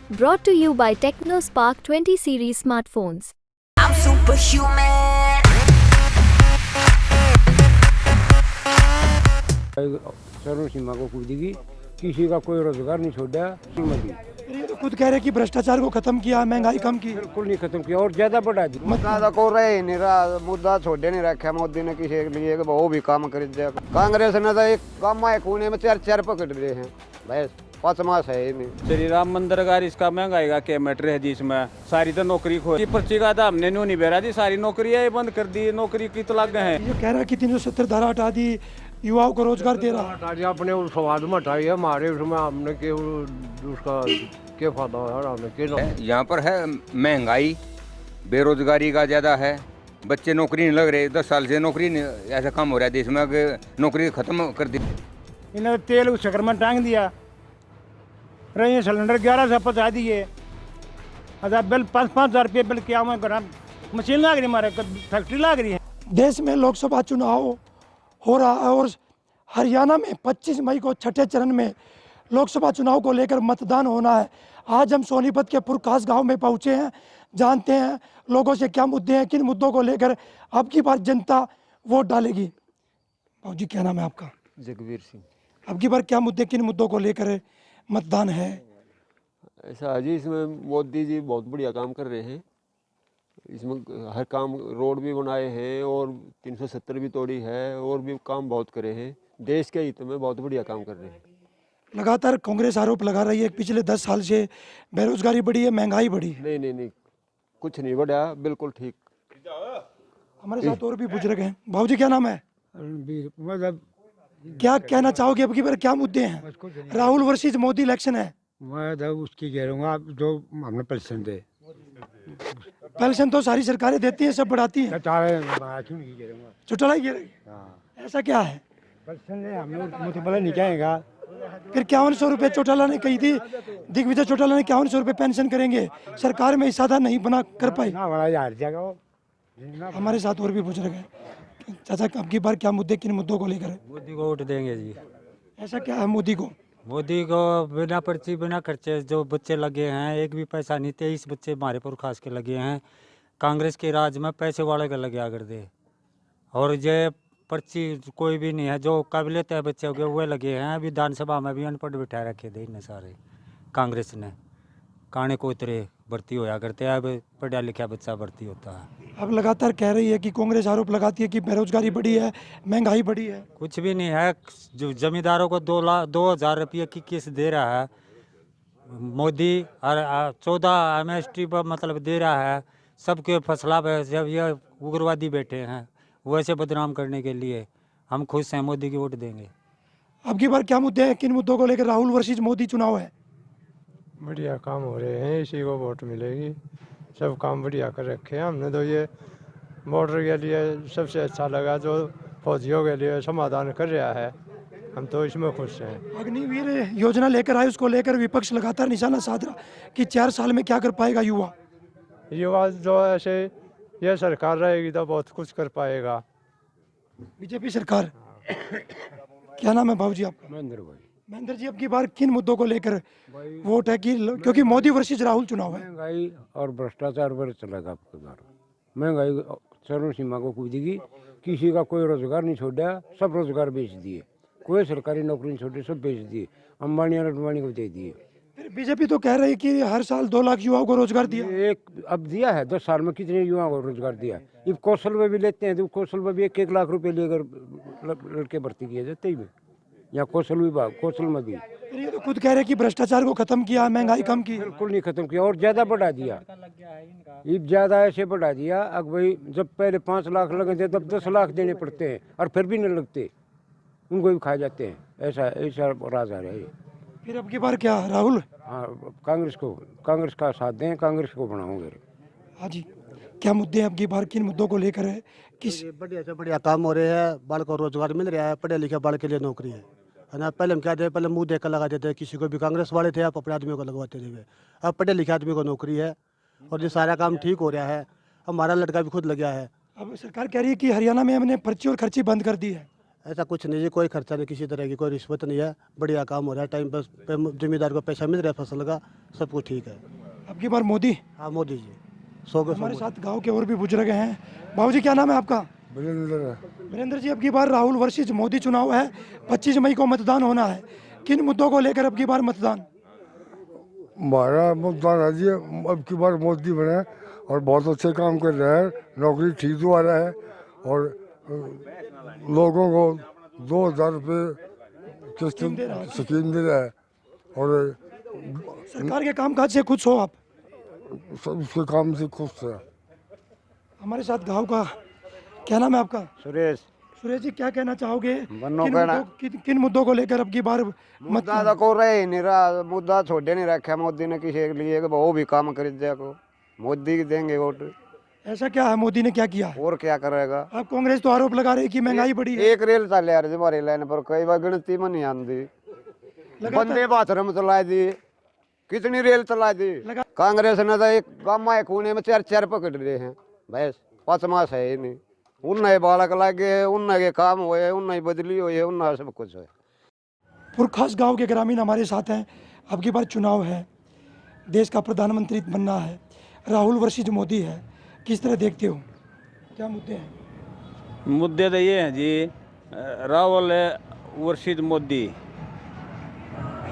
Brought to you by TechnoSpark 20 series smartphones. I'm superhuman. सर्व सीमा को कूदेगी, किसी का कोई रोजगार नहीं छोड़ा। ये तो खुद कह रहे कि भ्रष्टाचार को खत्म किया, महंगाई कम की। बिल्कुल नहीं खत्म किया और ज्यादा बढ़ा दी। मुद्दा को रहे नहीं रहा, मुद्दा छोड़े नहीं रखा मोदी ने किसी के लिए वो भी काम कर दिया। कांग्रेस ने तो एक काम है कोने में चार पकड़ रहे हैं, बस 5 मास है ही नहीं। श्री राम मंदिर का इसका महंगाई का क्या मैटर है जिसमें सारी तो नौकरी खो पर्ची का दाम ने नहीं बेरा जी, सारी नौकरियां बंद कर दी, नौकरी की तलाक है। ये कह रहा है कि 370 धारा हटा दी, युवाओं को रोजगार दे रहा। अपने उस स्वाद में हटाई है, हमारे उसमें हमने के उसका क्या फायदा है, हमने के यहाँ पर है महंगाई, बेरोजगारी का ज़्यादा है, बच्चे नौकरी नहीं लग रहे, 10 साल से नौकरी नहीं, ऐसा काम हो रहा है देश में कि नौकरी खत्म कर दी। इन्होंने तेल उस चक्कर में टांग दिया, रही सिलेंडर 1150 दिए, अच्छा बिल 5,000 रुपये बिल किया हुआ, मशीन लग रही हमारे फैक्ट्री लग रही है। देश में लोकसभा चुनाव हो रहा है और हरियाणा में 25 मई को छठे चरण में लोकसभा चुनाव को लेकर मतदान होना है। आज हम सोनीपत के पुरकास गांव में पहुंचे हैं, जानते हैं लोगों से क्या मुद्दे हैं, किन मुद्दों को लेकर अब की बार जनता वोट डालेगी। भाऊ जी क्या नाम है आपका? जगवीर सिंह। अब की बार क्या मुद्दे, किन मुद्दों को लेकर मतदान है? ऐसा है जी, इसमें मोदी जी बहुत बढ़िया काम कर रहे हैं, इसमें हर काम, रोड भी बनाए हैं और 370 भी तोड़ी है और भी काम बहुत करे हैं, देश के हित में बहुत बढ़िया काम कर रहे हैं। लगातार कांग्रेस आरोप लगा रही है कि पिछले 10 साल से बेरोजगारी बढ़ी है, महंगाई बढ़ी है। नहीं, कुछ नहीं बढ़ा, बिल्कुल ठीक। हमारे साथ और भी बुजुर्ग हैं। भाऊ जी क्या नाम है? क्या कहना चाहोगे, अब की बार क्या मुद्दे हैं? राहुल वर्सेस मोदी इलेक्शन है। मैं उसकी कह रहा हूँ जो हमने पेंशन दे, पेंशन तो सारी सरकारें देती हैं, सब बढ़ाती हैं, चौटाला ही कह रही। ऐसा क्या है? हमें नहीं कहेगा। फिर 5100 रुपये चौटाला ने कही थी, दिग्विजय चौटाला ने 5100 रुपये पेंशन करेंगे, सरकार में हिस्सादार नहीं बना कर पाई। हमारे साथ और भी बुजुर्ग हैं। चाचा अब की बार क्या मुद्दे, किन मुद्दों को लेकर? मोदी को वोट देंगे जी। ऐसा क्या है मोदी को? मोदी को बिना पर्ची बिना खर्चे जो बच्चे लगे हैं, एक भी पैसा नहीं, 23 बच्चे हमारे पर खास के लगे हैं। कांग्रेस के राज में पैसे वाले का लगे कर दे, और ये पर्ची कोई भी नहीं है, जो काबिलियत है बच्चे हो गए वो लगे हैं। विधानसभा में भी अनपढ़ बिठा रखे थे इन्हें सारे, कांग्रेस ने काने को उतरे भर्ती होया करते हैं, अब पढ़ा लिखा बच्चा भर्ती होता है। अब लगातार कह रही है कि कांग्रेस आरोप लगाती है कि बेरोजगारी बढ़ी है, महंगाई बढ़ी है। कुछ भी नहीं है, जो जमींदारों को 2,000 रुपये की किस्त दे रहा है मोदी, और 14 MST पर मतलब दे रहा है सबके फसला पे। जब ये उग्रवादी बैठे हैं वैसे बदनाम करने के लिए, हम खुश हैं, मोदी की वोट देंगे। अब की बार क्या मुद्दे हैं, किन मुद्दों को लेकर राहुल वर्सेस मोदी चुनाव है? बढ़िया काम हो रहे हैं, इसी को वोट मिलेगी। सब काम बढ़िया कर रखे हैं हमने तो। ये बॉर्डर के लिए सबसे अच्छा लगा, जो फौजियों के लिए समाधान कर रहा है, हम तो इसमें खुश हैं। अग्निवीर योजना लेकर आए, उसको लेकर विपक्ष लगातार निशाना साध रहा कि 4 साल में क्या कर पाएगा युवा। जो ऐसे ये सरकार रहेगी तो बहुत कुछ कर पाएगा, बीजेपी सरकार। क्या नाम है भाऊ जी आपका? महेंद्र भाई। महेंद्र जी अब की बार किन मुद्दों को लेकर वोट है? कि क्योंकि मोदी वर्सेस राहुल चुनाव है। महंगाई और भ्रष्टाचार पर चलेगा आपके बार। महंगाई सर्व सीमा को कूदेगी, किसी का कोई रोजगार नहीं छोड़ा, सब रोजगार बेच दिए, कोई सरकारी नौकरी नहीं छोड़ी, सब बेच दिए, अंबानी और अडवाणी को दे दिए। फिर बीजेपी तो कह रही है कि हर साल 2 लाख युवाओं को रोजगार दिया। एक अब दिया है, 10 साल में कितने युवाओं को रोजगार दिया। ये कौशल में भी लेते हैं, तो कौशल में भी 1-1 लाख रुपए लेकर लड़के भर्ती किए जाते ही। या कौशल विभाग, कौशल में भी। ये तो खुद कह रहे कि भ्रष्टाचार को खत्म किया, महंगाई कम की। बिल्कुल नहीं खत्म किया और ज्यादा बढ़ा दिया, ज्यादा ऐसे बढ़ा दिया। अब भाई जब पहले 5 लाख लगे थे तब 10 लाख देने पड़ते हैं, और फिर भी नहीं लगते, उनको भी खाए जाते हैं। ऐसा राज आ रहा है। फिर अब की बार क्या राहुल? हाँ, कांग्रेस का साथ दें, कांग्रेस को बनाओगे। हाँ जी, क्या मुद्दे हैं अब की बार, किन मुद्दों को लेकर है? किस बढ़िया से बढ़िया काम हो रहे हैं, बाल को रोजगार मिल रहा है, पढ़े लिखे बाल के लिए नौकरी है ना। पहले हम क्या थे, पहले मुंह देख कर लगाते थे, किसी को भी कांग्रेस वाले थे, आप अपने आदमियों को लगवाते थे। अब पढ़े लिखे आदमी को नौकरी है और ये सारा काम ठीक हो रहा है। हमारा लड़का भी खुद लग गया है। अब सरकार कह रही है कि हरियाणा में हमने पर्ची और खर्ची बंद कर दी है। ऐसा कुछ नहीं जी, कोई खर्चा नहीं, किसी तरह की कोई रिश्वत नहीं है, बढ़िया काम हो रहा है, टाइम पर जिम्मेदार को पैसा मिल रहा है फसल का, सब कुछ ठीक है। अब की बार मोदी। हाँ मोदी जी 100 के 100 हमारे साथ गांव के और भी बुजुर्ग हैं। बाबू जी क्या नाम है आपका? वीरेंद्र जी, अब की बार राहुल वर्सेस मोदी चुनाव है, 25 मई को मतदान होना है। किन मुद्दों को लेकर अब की बार मतदान? हमारा मतदान है जी, अब की बार मोदी बने और बहुत अच्छे काम कर रहा है, नौकरी ठीक दवा रहा है और लोगों को 2000 रुपये किस्त स्कीम दे रहा है और सरकार के कामकाज से खुश हो आप? सब उसके काम से खुश है। हमारे साथ गांव का क्या नाम है आपका? सुरेश सुरेश जी क्या कहना चाहोगे? कहना- किन मुद्दों को लेकर अब की बार मुद्दा तो को रहे नहीं रहा, मुद्दा छोड़े नहीं रखा मोदी ने किसी के लिए कि वो भी काम कर दिया को, मोदी की देंगे वोट। ऐसा क्या है, मोदी ने क्या किया? और क्या करेगा? अब कांग्रेस तो आरोप लगा रही है कि महंगाई बढ़ी है। एक रेल चल यार हमारी लाइन पर, कई बार गिनती में नहीं आती। बंदे मातरम चला दी, कितनी रेल चला दी कांग्रेस ने, तो एक गामा एक कोने में 4-4 पकड़ रहे हैं बस, 5 मास है ही नहीं। उन बालक लागे, उन काम हुए, उन बदली हुई है, उन सब कुछ है। पुरखास गांव के ग्रामीण हमारे साथ हैं। अब की बार चुनाव है, देश का प्रधानमंत्री बनना है, राहुल वर्सेस मोदी है, किस तरह देखते हो? क्या मुद्दे हैं? मुद्दे तो ये हैं जी, राहुल वर्सेस मोदी।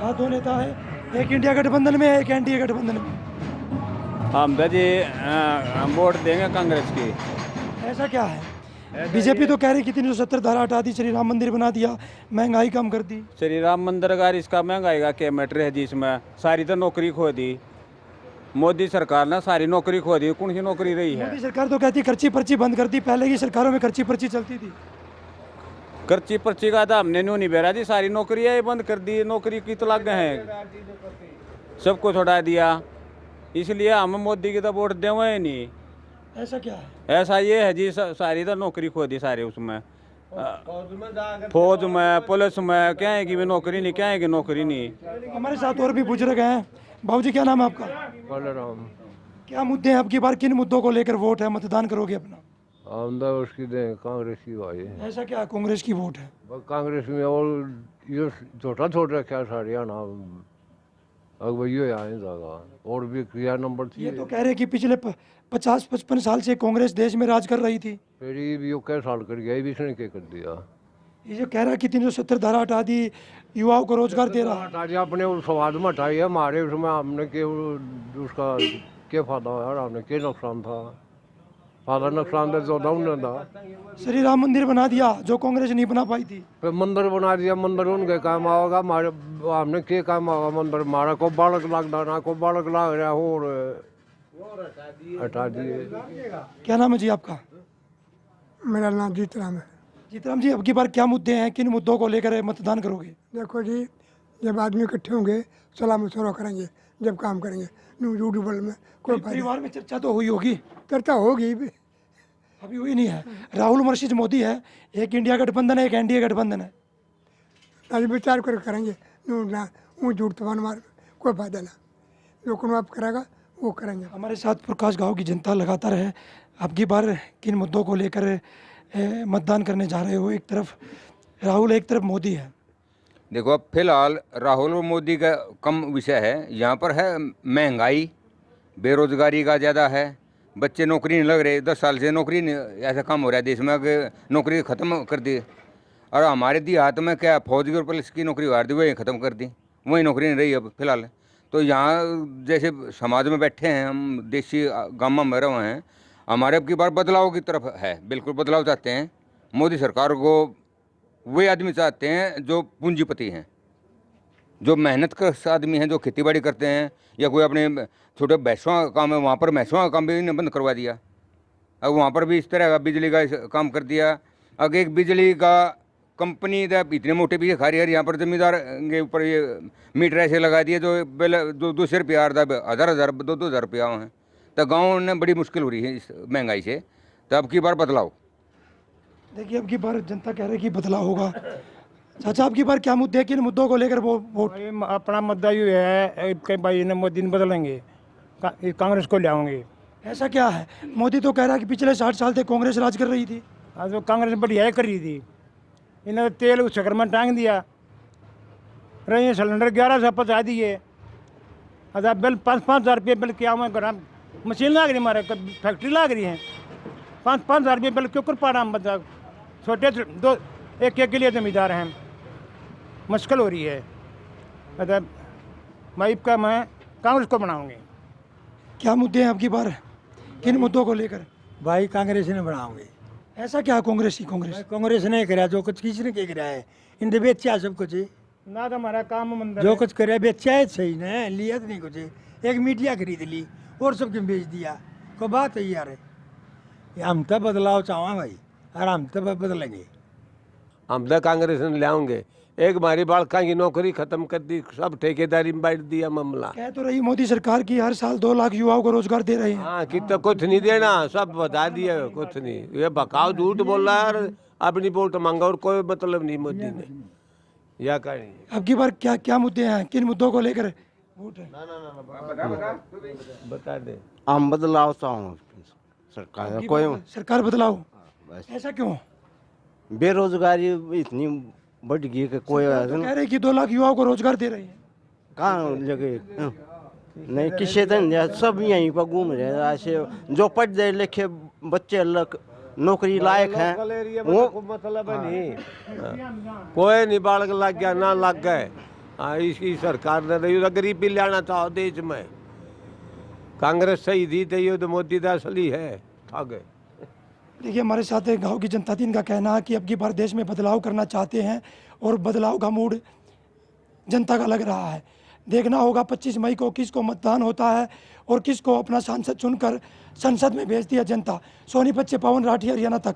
हाँ, दो नेता है, एक इंडिया गठबंधन में है, एक एनडीए गठबंधन में। हम तो जी वोट देंगे कांग्रेस की। ऐसा क्या है? बीजेपी तो कह रही कि 370 धारा हटा दी, श्री राम मंदिर बना दिया, महंगाई कम कर दी। श्री राम मंदिर का इसका महंगाई का क्या मैटर है जी? इसमें सारी तो नौकरी खो दी मोदी सरकार ने, सारी नौकरी खो दी। कौन सी नौकरी रही है? मोदी सरकार तो कहती खर्ची पर्ची बंद कर दी, पहले की सरकारों में खर्ची पर्ची चलती थी। खर्ची पर्ची का तो हमने नहीं बेरा जी, सारी नौकरियाँ बंद कर दी, नौकरी की तो लग हैं, सबको छुड़ा दिया। इसलिए हम मोदी की तो वोट देवे नहीं। ऐसा क्या है? ऐसा ये है जी, सारी तो नौकरी खो दी सारे उसमें, फौज में, पुलिस में, क्या है कि भी नौकरी नहीं, क्या है कि नौकरी नहीं। हमारे साथ और भी बुजुर्ग हैं। बाबू जी क्या नाम है आपका? बलराम। क्या मुद्दे हैं अब की बार, किन मुद्दों को लेकर वोट है, मतदान करोगे अपना? आमदा उसकी दें कांग्रेस की भाई है। ऐसा क्या, कांग्रेस की वोट है? कांग्रेस में और ये छोटा छोटा क्या हरियाणा अब वही आएगा और भी क्रिया नंबर थी। ये तो कह रहे कि पिछले 50-55 साल से कांग्रेस देश में राज कर रही थी। फिर ये भी कै साल कर गया, ये भी इसने क्या कर दिया? ये जो कह रहा है कि 370 धारा हटा दी, युवाओं को रोजगार दे रहा। हटा दिया अपने उस स्वाद में हटाई है, हमारे उसमें हमने के उसका क्या फायदा हुआ, हमने क्या नुकसान था? फायदा नुकसान तो उन्होंने था। श्री राम मंदिर बना दिया जो कांग्रेस नहीं बना पाई थी। फिर मंदिर बना दिया, मंदिर उनके काम आओगा, हमारे हमने क्या काम आएगा? मंदिर हमारा को बालक लाग डाना, को बालक लाग रहा और हटा दिए। क्या नाम है जी आपका? मेरा नाम जीतराम है। जीतराम जी, अब की बार क्या मुद्दे हैं, किन मुद्दों को लेकर मतदान करोगे? देखो जी, जब आदमी इकट्ठे होंगे सलाह मशवरा करेंगे, जब काम करेंगे यूट्यूबल में कोई परिवार में चर्चा तो हुई होगी? चर्चा होगी भी, अभी हुई नहीं है। राहुल वर्सेस मोदी है, एक इंडिया गठबंधन है, एक एनडीए गठबंधन है। आज विचार कर करेंगे, ना वो झूठ तबान मार कोई फायदा ना, जो कुछ आप करेगा वो करेंगे। हमारे साथ प्रकाश गांव की जनता लगातार है। अब की बार किन मुद्दों को लेकर मतदान करने जा रहे हो? एक तरफ राहुल, एक तरफ मोदी है। देखो अब फिलहाल राहुल और मोदी का कम विषय है, यहाँ पर है महंगाई, बेरोजगारी का ज़्यादा है, बच्चे नौकरी नहीं लग रहे, 10 साल से नौकरी नहीं, ऐसा काम हो रहा है देश में कि नौकरी ख़त्म कर दी। और हमारे देहात में क्या फौज की और पुलिस की नौकरी उगार दी, वही ख़त्म कर दी, वही नौकरी नहीं रही अब फिलहाल। तो यहाँ जैसे समाज में बैठे हैं हम, देशी गाँव में रहे हैं, हमारे अब की बार बदलाव की तरफ है, बिल्कुल बदलाव चाहते हैं। मोदी सरकार को वे आदमी चाहते हैं जो पूंजीपति हैं, जो मेहनत कर आदमी हैं, जो खेतीबाड़ी करते हैं या कोई अपने छोटे भैंसों का काम है, वहाँ पर भैंसों का काम भी इन्हें बंद करवा दिया। अब वहाँ पर भी इस तरह का बिजली का काम कर दिया। अब एक बिजली का कंपनी इतने मोटे पीछे खा रही है, यहाँ पर जमींदार के ऊपर ये मीटर ऐसे लगा दिए जो 200 रुपया, 1000 2,000 रुपया हैं। तो गाँव में बड़ी मुश्किल हो रही है इस महंगाई से। तो अब की बार बदलाव देखिए, अब की बार जनता कह रही है कि बदलाव होगा। चाचा, अब की बार क्या मुद्दे, किन मुद्दों को लेकर वो वोट? अपना मुद्दा ये है कि भाई ने मोदी ने बदलेंगे, कांग्रेस को ले आओगे। ऐसा क्या है? मोदी तो कह रहा है कि पिछले 60 साल से कांग्रेस राज कर रही थी। आज तो कांग्रेस बढ़िया कर रही थी, इन्होंने तेल उस चक्कर में टांग दिया, रही सिलेंडर 1100 पहुँचा दिए। अच्छा बिल 5,000 रुपये बिल क्या मैं घर मशीन लाग रही, हमारे फैक्ट्री लाग रही है, 5,000 रुपये बिल क्यों कर पा रहा हम, मतलब छोटे दो एक के लिए जमींदार हैं, मुश्किल हो रही है। मतलब माइप का मैं कांग्रेस को बनाऊंगी। क्या मुद्दे हैं आपकी बार, किन मुद्दों को लेकर? भाई कांग्रेस ने बनाओगे। ऐसा क्या कांग्रेस ही कांग्रेस? कांग्रेस ने करा जो कुछ किसी ने क्या करा है, इनने बेचा सब कुछ, ना तो हमारा काम मंदिर जो कुछ करे बेचा है सही ने, लिया तो नहीं कुछ, एक मीडिया खरीद ली और सबके बेच दिया। को बात है यार, हम तो बदलाव चाहवा भाई, और हम तो बदलेंगे। हम तो कांग्रेस ने लाओगे। एक हमारी बालका की नौकरी खत्म कर दी, सब ठेकेदारी में बैठ दिया मामला। कह तो रही मोदी सरकार की हर साल 2 लाख युवाओं को रोजगार दे रहे हैं। हाँ कि तो कुछ नहीं देना, सब बता दिया कुछ नहीं, ये बकाव झूठ बोल रहा है, अपनी वोट मांगा और कोई मतलब नहीं मोदी ने, या कहीं। अब की बार क्या क्या मुद्दे हैं, किन मुद्दों को लेकर वोट है? बता दे। हम बदलाव चाहूँ सरकार, कोई सरकार बदलाव, ऐसा क्यों? बेरोजगारी इतनी बढ़ गई कि कोई तो कह रहे कि 2 लाख युवाओं को रोजगार दे रहे हैं। कहाँ जगह नहीं, किसी दिन सब यहीं पर घूम रहे हैं। ऐसे जो पढ़े लिखे बच्चे नौकरी लायक हैं वो मतलब नहीं, कोई नहीं बालक लग गया ना लग गए। हाँ इसकी सरकार ने गरीबी लाना चाहो देश में, कांग्रेस सही दी थी, ये तो मोदी का असली है, ठग। देखिए हमारे साथ एक गांव की जनता थी, इनका कहना है कि अब की बार देश में बदलाव करना चाहते हैं और बदलाव का मूड जनता का लग रहा है। देखना होगा 25 मई को किसको मतदान होता है और किसको अपना सांसद चुनकर संसद में भेजती है जनता। सोनीपत से पवन राठी, हरियाणा तक।